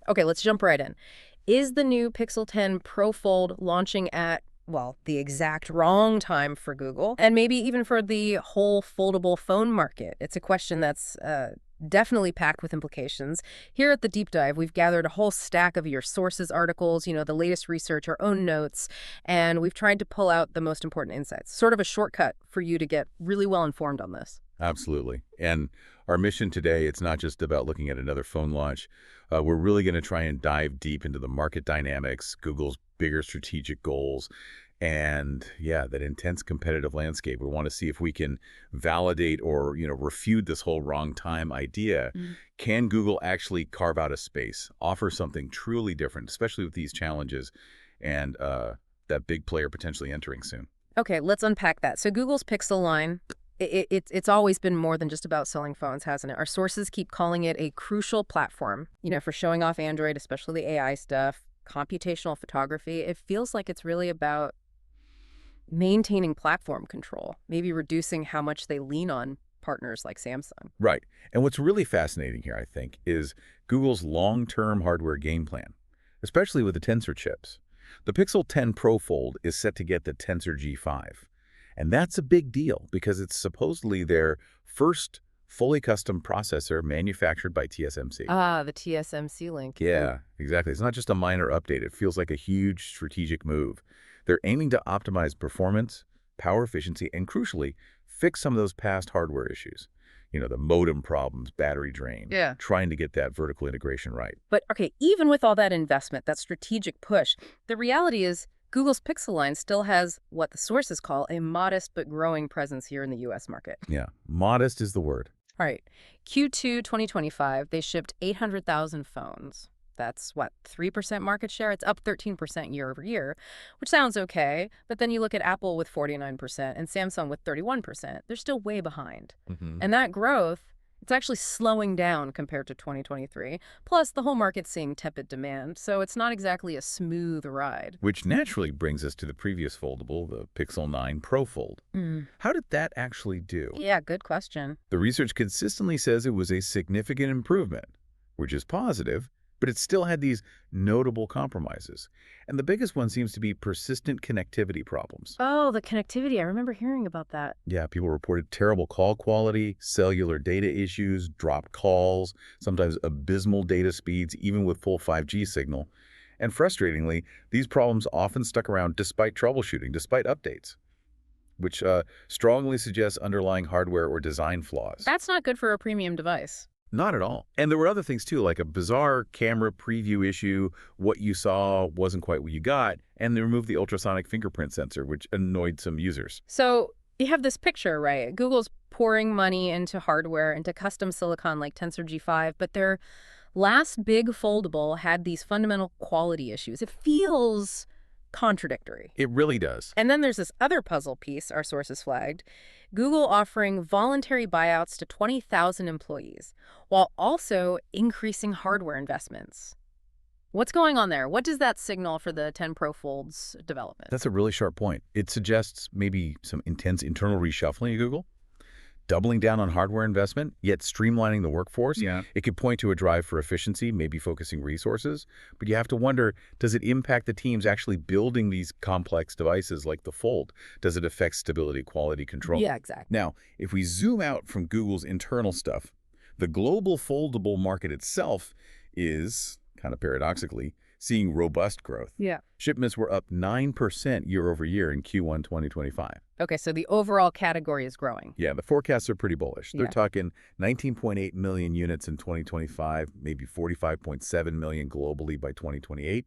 Okay, let's jump right in. Is the new Pixel 10 Pro Fold launching at, well, the exact wrong time for Google and maybe even for the whole foldable phone market? It's a question that's definitely packed with implications. Here at the Deep Dive, we've gathered a whole stack of your sources articles, the latest research, our own notes, and we've tried to pull out the most important insights. Sort of a shortcut for you to get really well informed on this. Absolutely. And our mission today, it's not just about looking at another phone launch. We're really going to try and dive deep into the market dynamics, Google's bigger strategic goals, and yeah, that intense competitive landscape. We want to see if we can validate or, refute this whole wrong time idea. Can Google actually carve out a space, offer something truly different, especially with these challenges and that big player potentially entering soon? Okay, let's unpack that. So Google's Pixel line, it's always been more than just about selling phones, hasn't it? Our sources keep calling it a crucial platform, for showing off Android, especially the AI stuff, computational photography. It feels like it's really about maintaining platform control, maybe reducing how much they lean on partners like Samsung. Right. And what's really fascinating here, I think, is Google's long-term hardware game plan, especially with the Tensor chips. The Pixel 10 Pro Fold is set to get the Tensor G5. And that's a big deal because it's supposedly their first fully custom processor manufactured by TSMC. Ah, the TSMC link. Yeah, exactly. It's not just a minor update. It feels like a huge strategic move. They're aiming to optimize performance, power efficiency, and crucially, fix some of those past hardware issues. The modem problems, battery drain, Yeah. trying to get that vertical integration right. But okay, even with all that investment, that strategic push, the reality is Google's Pixel line still has what the sources call a modest but growing presence here in the U.S. market. Yeah, modest is the word. All right, Q2 2025, they shipped 800,000 phones. That's, 3% market share? It's up 13% year over year, which sounds okay. But then you look at Apple with 49% and Samsung with 31%. They're still way behind. And that growth, it's actually slowing down compared to 2023. Plus, the whole market's seeing tepid demand, so it's not exactly a smooth ride. Which naturally brings us to the previous foldable, the Pixel 9 Pro Fold. How did that actually do? Yeah, good question. The research consistently says it was a significant improvement, which is positive, but it still had these notable compromises. And the biggest one seems to be persistent connectivity problems. Oh, the connectivity. I remember hearing about that. Yeah, people reported terrible call quality, cellular data issues, dropped calls, sometimes abysmal data speeds, even with full 5G signal. And frustratingly, these problems often stuck around despite troubleshooting, despite updates, which strongly suggests underlying hardware or design flaws. That's not good for a premium device. Not at all. And there were other things too, like a bizarre camera preview issue. What you saw wasn't quite what you got. And they removed the ultrasonic fingerprint sensor, which annoyed some users. So you have this picture, right? Google's pouring money into hardware, into custom silicon like Tensor G5, but their last big foldable had these fundamental quality issues. It feels contradictory. It really does. And then there's this other puzzle piece our sources flagged. Google offering voluntary buyouts to 20,000 employees while also increasing hardware investments. What's going on there? What does that signal for the 10 Pro Fold's development? That's a really sharp point. It suggests maybe some intense internal reshuffling at Google, doubling down on hardware investment, yet streamlining the workforce. Yeah. It could point to a drive for efficiency, maybe focusing resources. But you have to wonder, does it impact the teams actually building these complex devices like the Fold? Does it affect stability, quality control? Yeah, exactly. Now, if we zoom out from Google's internal stuff, the global foldable market itself is, kind of paradoxically, seeing robust growth. Yeah. Shipments were up 9% year over year in Q1 2025. Okay, so the overall category is growing. Yeah, the forecasts are pretty bullish. They're Yeah. talking 19.8 million units in 2025, maybe 45.7 million globally by 2028.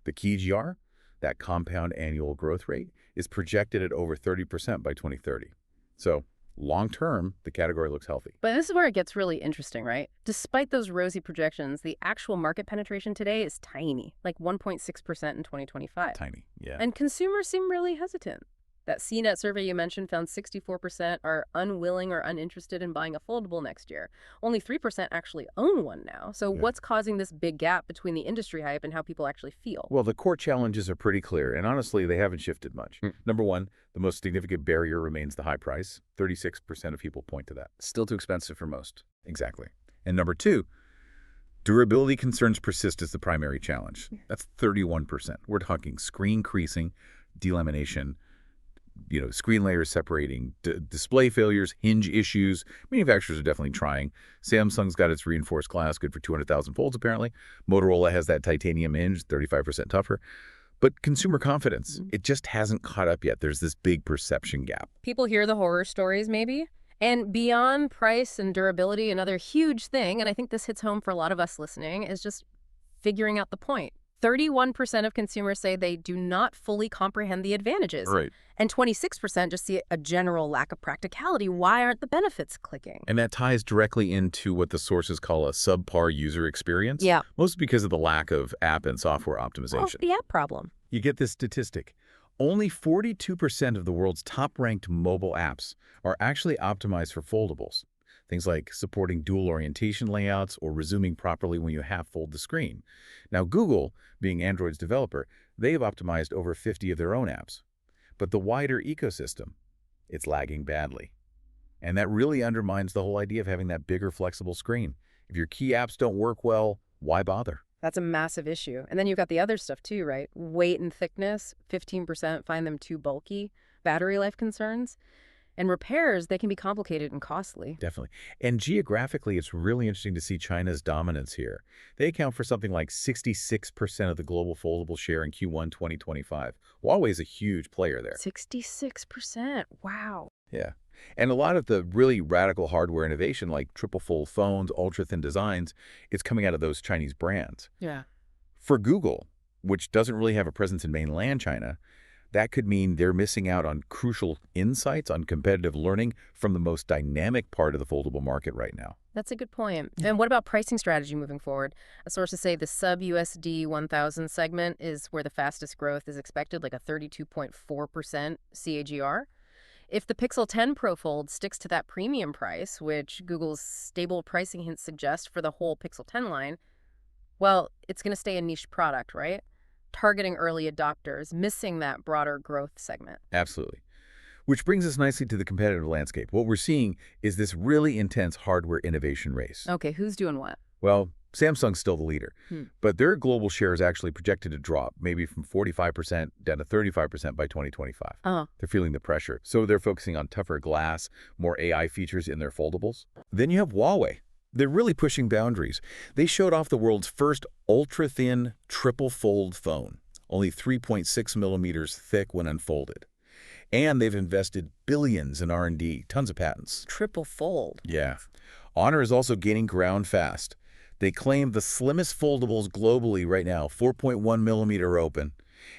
The KGR, that compound annual growth rate, is projected at over 30% by 2030. So long term, the category looks healthy. But this is where it gets really interesting, right? Despite those rosy projections, the actual market penetration today is tiny, like 1.6% in 2025. Tiny, yeah. And consumers seem really hesitant. That CNET survey you mentioned found 64% are unwilling or uninterested in buying a foldable next year. Only 3% actually own one now. So what's causing this big gap between the industry hype and how people actually feel? Well, the core challenges are pretty clear, and honestly, they haven't shifted much. Number one, the most significant barrier remains the high price. 36% of people point to that. Still too expensive for most. Exactly. And number two, Durability concerns persist as the primary challenge. That's 31%. We're talking screen creasing, delamination, screen layers separating, display failures, hinge issues. Manufacturers are definitely trying. Samsung's got its reinforced glass, good for 200,000 volts apparently. Motorola has that titanium hinge, 35% tougher. But consumer confidence, it just hasn't caught up yet. There's this big perception gap. People hear the horror stories, maybe. And beyond price and durability, another huge thing, and I think this hits home for a lot of us listening, is just figuring out the point. 31% of consumers say they do not fully comprehend the advantages. Right. And 26% just see a general lack of practicality. Why aren't the benefits clicking? And that ties directly into what the sources call a subpar user experience. Yeah. Mostly because of the lack of app and software optimization. The app problem. You get this statistic. Only 42% of the world's top-ranked mobile apps are actually optimized for foldables. Things like supporting dual orientation layouts or resuming properly when you half-fold the screen. Now, Google, being Android's developer, they've optimized over 50 of their own apps. But the wider ecosystem, it's lagging badly. And that really undermines the whole idea of having that bigger, flexible screen. If your key apps don't work well, why bother? That's a massive issue. And then you've got the other stuff too, right? Weight and thickness, 15% find them too bulky. Battery life concerns. And repairs, they can be complicated and costly. Definitely. And geographically, it's really interesting to see China's dominance here. They account for something like 66% of the global foldable share in Q1 2025. Huawei is a huge player there. 66%. Wow. Yeah. And a lot of the really radical hardware innovation, like triple-fold phones, ultra-thin designs, it's coming out of those Chinese brands. Yeah. For Google, which doesn't really have a presence in mainland China, that could mean they're missing out on crucial insights, on competitive learning from the most dynamic part of the foldable market right now. That's a good point. And what about pricing strategy moving forward? Sources say the sub-USD 1000 segment is where the fastest growth is expected, like a 32.4% CAGR. If the Pixel 10 Pro Fold sticks to that premium price, which Google's stable pricing hints suggest for the whole Pixel 10 line, well, it's going to stay a niche product, right? Targeting early adopters, missing that broader growth segment. Absolutely. Which brings us nicely to the competitive landscape. What we're seeing is this really intense hardware innovation race. Okay, who's doing what? Well, Samsung's still the leader, but their global share is actually projected to drop, maybe from 45% down to 35% by 2025. Oh. They're feeling the pressure, so they're focusing on tougher glass, more AI features in their foldables. Then you have Huawei. They're really pushing boundaries. They showed off the world's first ultra-thin triple-fold phone, only 3.6 millimeters thick when unfolded. And they've invested billions in R&D, tons of patents. Triple fold. Yeah. Honor is also gaining ground fast. They claim the slimmest foldables globally right now, 4.1 millimeter open,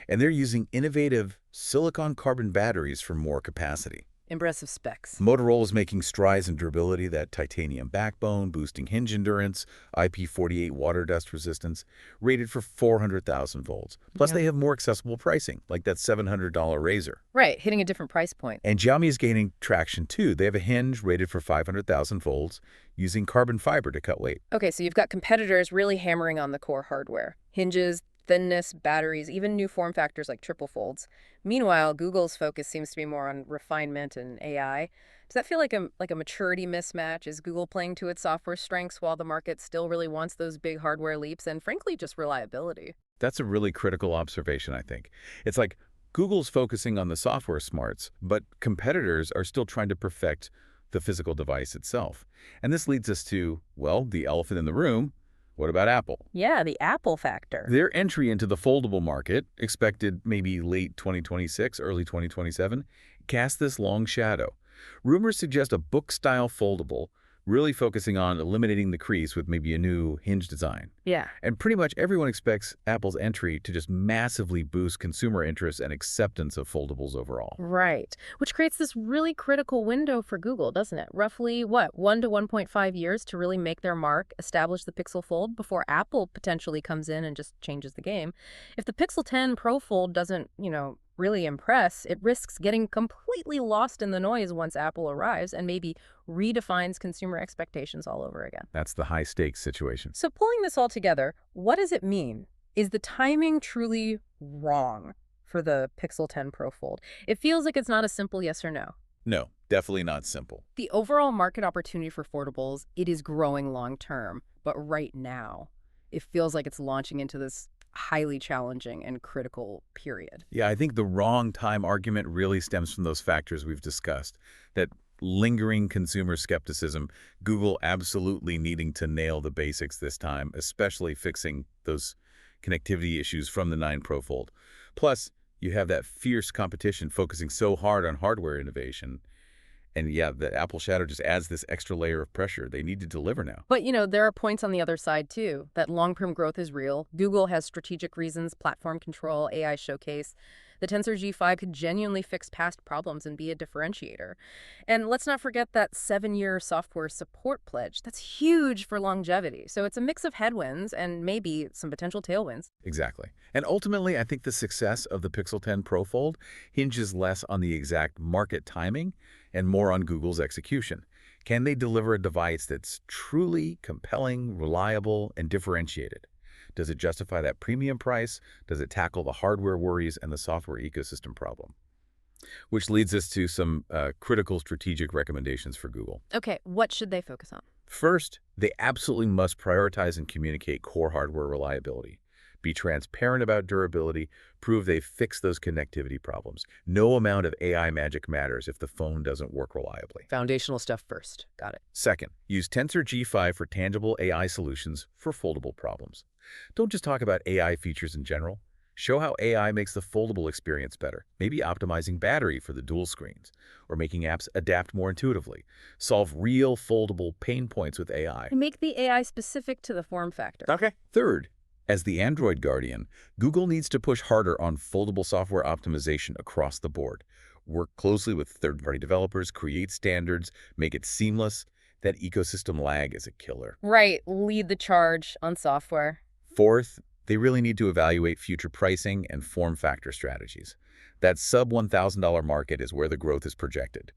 and they're using innovative silicon carbon batteries for more capacity. Impressive specs. Motorola is making strides in durability, that titanium backbone, boosting hinge endurance, IP48 water dust resistance, rated for 400,000 volts. Plus, they have more accessible pricing, like that $700 razor. Right, hitting a different price point. And Xiaomi is gaining traction, too. They have a hinge rated for 500,000 volts, using carbon fiber to cut weight. Okay, so you've got competitors really hammering on the core hardware. Hinges, thinness, batteries, even new form factors like triple folds. Meanwhile, Google's focus seems to be more on refinement and AI. Does that feel like a maturity mismatch? Is Google playing to its software strengths while the market still really wants those big hardware leaps and, frankly, just reliability? That's a really critical observation, I think. It's like Google's focusing on the software smarts, but competitors are still trying to perfect the physical device itself. And this leads us to, well, the elephant in the room. What about Apple? Yeah, the Apple factor. Their entry into the foldable market, expected maybe late 2026, early 2027, casts this long shadow. Rumors suggest a book-style foldable, really focusing on eliminating the crease with maybe a new hinge design. Yeah. And pretty much everyone expects Apple's entry to just massively boost consumer interest and acceptance of foldables overall. Right. Which creates this really critical window for Google, doesn't it? Roughly, 1 to 1.5 years to really make their mark, establish the Pixel Fold before Apple potentially comes in and just changes the game. If the Pixel 10 Pro Fold doesn't, really impress, it risks getting completely lost in the noise once Apple arrives and maybe redefines consumer expectations all over again. That's the high-stakes situation. So pulling this all together, what does it mean? Is the timing truly wrong for the Pixel 10 Pro Fold? It feels like it's not a simple yes or no. No, Definitely not simple. The overall market opportunity for foldables, it is growing long term, but right now, it feels like it's launching into this highly challenging and critical period. Yeah, I think the wrong time argument really stems from those factors we've discussed. That lingering consumer skepticism, Google absolutely needing to nail the basics this time, especially fixing those connectivity issues from the 9 Pro Fold. Plus, you have that fierce competition focusing so hard on hardware innovation. And yeah, the Apple Shadow just adds this extra layer of pressure. They need to deliver now. But, there are points on the other side, too, that long-term growth is real. Google has strategic reasons, platform control, AI showcase. The Tensor G5 could genuinely fix past problems and be a differentiator. And let's not forget that 7-year software support pledge. That's huge for longevity. So it's a mix of headwinds and maybe some potential tailwinds. Exactly. And ultimately, I think the success of the Pixel 10 Pro Fold hinges less on the exact market timing and more on Google's execution. Can they deliver a device that's truly compelling, reliable, and differentiated? Does it justify that premium price? Does it tackle the hardware worries and the software ecosystem problem? Which leads us to some critical strategic recommendations for Google. Okay, what should they focus on? First, they absolutely must prioritize and communicate core hardware reliability. Be transparent about durability, prove they've fixed those connectivity problems. No amount of AI magic matters if the phone doesn't work reliably. Foundational stuff first. Got it. Second, use Tensor G5 for tangible AI solutions for foldable problems. Don't just talk about AI features in general. Show how AI makes the foldable experience better, maybe optimizing battery for the dual screens, or making apps adapt more intuitively. Solve real foldable pain points with AI. Make the AI specific to the form factor. Okay. Third, as the Android guardian, Google needs to push harder on foldable software optimization across the board. Work closely with third-party developers, create standards, make it seamless. That ecosystem lag is a killer. Right, lead the charge on software. Fourth, they really need to evaluate future pricing and form factor strategies. That sub-$1,000 market is where the growth is projected.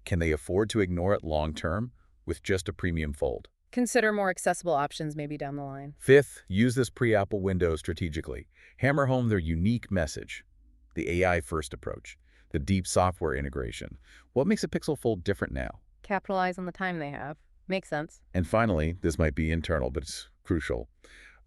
Can they afford to ignore it long-term with just a premium fold? Consider more accessible options maybe down the line. Fifth, use this pre-Apple window strategically. Hammer home their unique message, the AI-first approach, the deep software integration. What makes a Pixel Fold different now? Capitalize on the time they have. Makes sense. And finally, this might be internal, but it's crucial.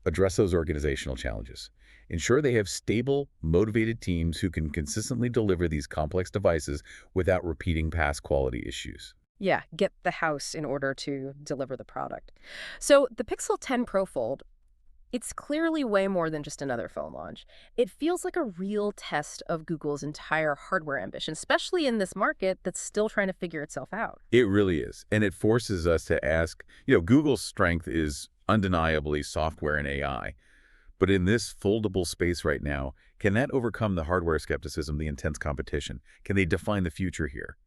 Address those organizational challenges. Ensure they have stable, motivated teams who can consistently deliver these complex devices without repeating past quality issues. Yeah, get the house in order to deliver the product. So the Pixel 10 Pro Fold, it's clearly way more than just another phone launch. It feels like a real test of Google's entire hardware ambition, especially in this market that's still trying to figure itself out. It really is. And it forces us to ask, Google's strength is undeniably software and AI. But in this foldable space right now, can that overcome the hardware skepticism, the intense competition? Can they define the future here?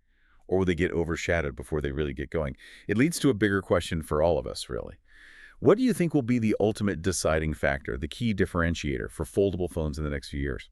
Or will they get overshadowed before they really get going? It leads to a bigger question for all of us, really. What do you think will be the ultimate deciding factor, the key differentiator for foldable phones in the next few years?